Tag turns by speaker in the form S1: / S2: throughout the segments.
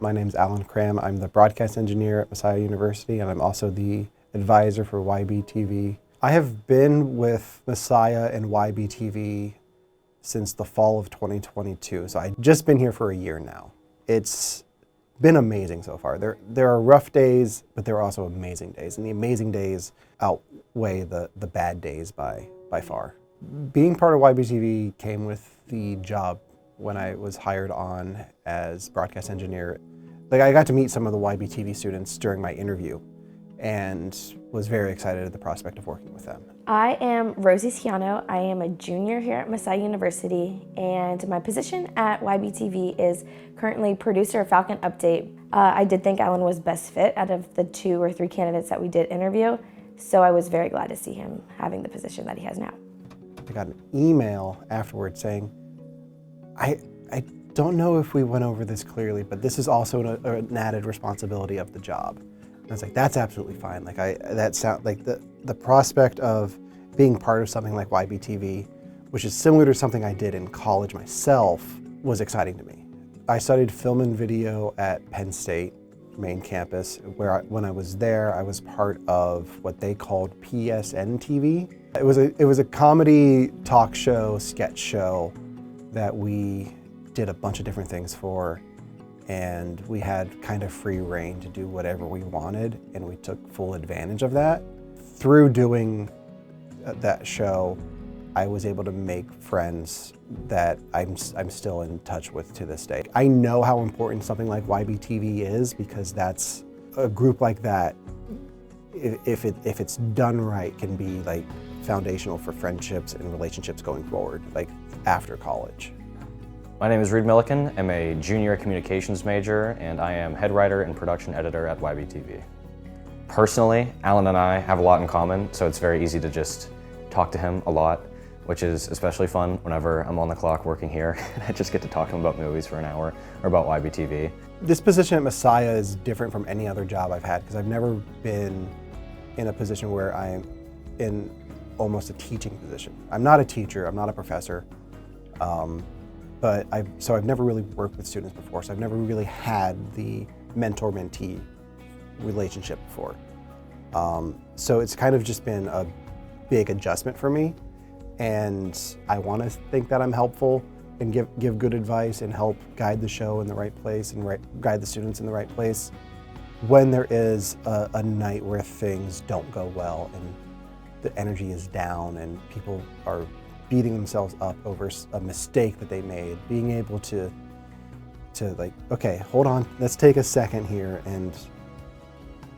S1: My name's Alan Cram. I'm the broadcast engineer at Messiah University, and I'm also the advisor for YBTV. I have been with Messiah and YBTV since the fall of 2022, so I've just been here for a year now. It's been amazing so far. There are rough days, but there are also amazing days, and the amazing days outweigh the bad days by far. Being part of YBTV came with the job when I was hired on as broadcast engineer. I got to meet some of the YBTV students during my interview and was very excited at the prospect of working with them.
S2: I am Rosie Ciano. I am a junior here at Messiah University, and my position at YBTV is currently producer of Falcon Update. I did think Alan was best fit out of the 2 or 3 candidates that we did interview, so I was very glad to see him having the position that he has now.
S1: I got an email afterwards saying, I don't know if we went over this clearly, but this is also an added responsibility of the job. And I was like, that's absolutely fine. The prospect of being part of something like YBTV, which is similar to something I did in college myself, was exciting to me. I studied film and video at Penn State main campus, where when I was there, I was part of what they called PSN TV. It was a comedy talk show, sketch show that we did a bunch of different things for, and we had kind of free reign to do whatever we wanted, and we took full advantage of that. Through doing that show, I was able to make friends that I'm still in touch with to this day. I know how important something like YBTV is, because that's a group like that, if it's done right, can be like foundational for friendships and relationships going forward, like after college.
S3: My name is Reed Milliken. I'm a junior communications major, and I am head writer and production editor at YBTV. Personally, Alan and I have a lot in common, so it's very easy to just talk to him a lot, which is especially fun whenever I'm on the clock working here and I just get to talk to him about movies for an hour or about YBTV.
S1: This position at Messiah is different from any other job I've had, because I've never been in a position where I'm in almost a teaching position. I'm not a teacher, I'm not a professor, so I've never really worked with students before, so I've never really had the mentor-mentee relationship before. So it's kind of just been a big adjustment for me, and I want to think that I'm helpful and give good advice and help guide the show in the right place and guide the students in the right place when there is a night where things don't go well and the energy is down and people are beating themselves up over a mistake that they made. Being able to like, okay, hold on, let's take a second here and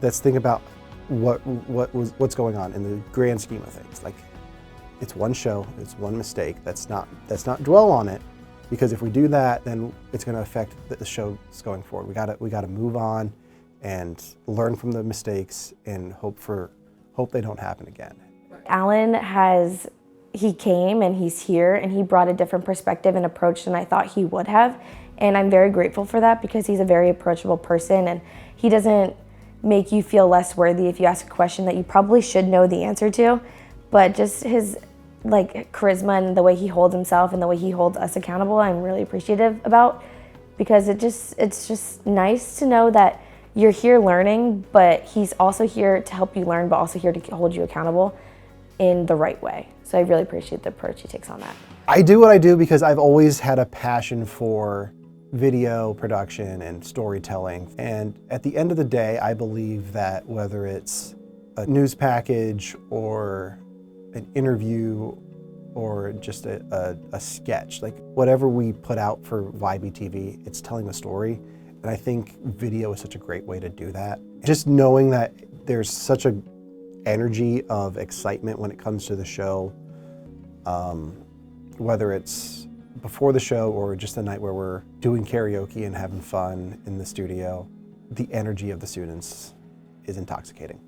S1: let's think about what's going on in the grand scheme of things. Like, it's one show, it's one mistake. Let's not dwell on it, because if we do that, then it's going to affect the show going forward. We gotta move on and learn from the mistakes and hope they don't happen again.
S2: Alan he came and he's here, and he brought a different perspective and approach than I thought he would have. And I'm very grateful for that, because he's a very approachable person, and he doesn't make you feel less worthy if you ask a question that you probably should know the answer to. But just his charisma and the way he holds himself and the way he holds us accountable, I'm really appreciative about, because it's just nice to know that you're here learning, but he's also here to help you learn, but also here to hold you accountable in the right way. So I really appreciate the approach he takes on that.
S1: I do what I do because I've always had a passion for video production and storytelling. And at the end of the day, I believe that whether it's a news package or an interview or just a sketch, like whatever we put out for YBTV, it's telling a story. And I think video is such a great way to do that. Just knowing that there's such a energy of excitement when it comes to the show, whether it's before the show or just the night where we're doing karaoke and having fun in the studio, the energy of the students is intoxicating.